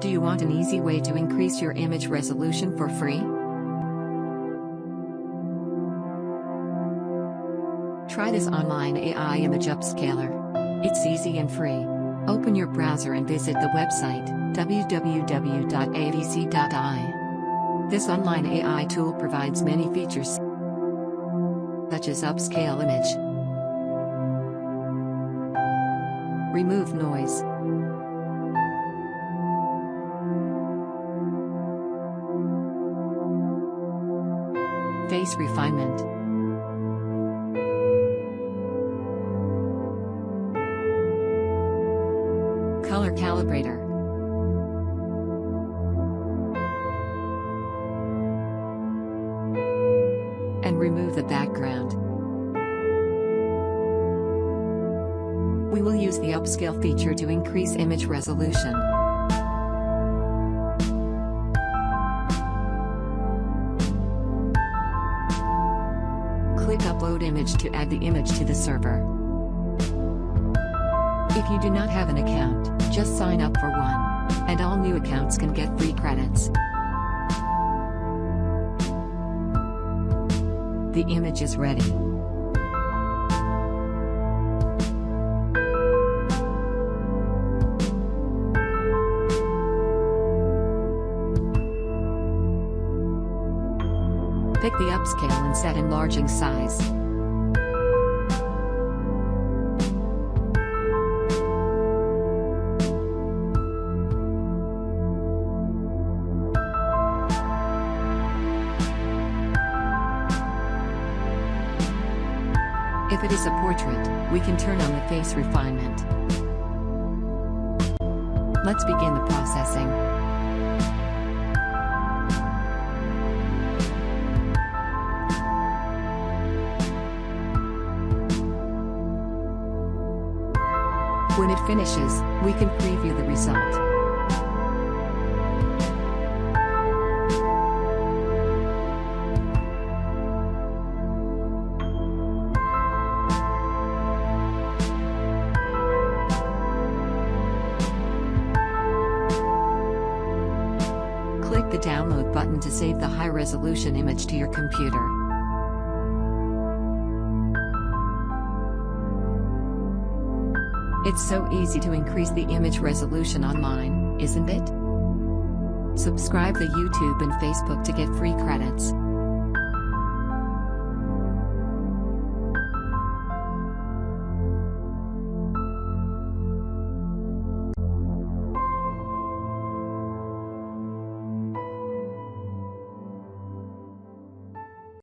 Do you want an easy way to increase your image resolution for free? Try this online AI image upscaler. It's easy and free. Open your browser and visit the website www.avc.ai. This online AI tool provides many features such as Upscale Image, remove noise, face refinement, color calibrator, and remove the background. We will use the upscale feature to increase image resolution. Click Upload Image to add the image to the server. If you do not have an account, just sign up for one, and all new accounts can get free credits. The image is ready. Pick the upscale and set enlarging size. If it is a portrait, we can turn on the face refinement. Let's begin the processing. When it finishes, we can preview the result. Click the download button to save the high-resolution image to your computer. It's so easy to increase the image resolution online, isn't it? Subscribe to YouTube and Facebook to get free credits.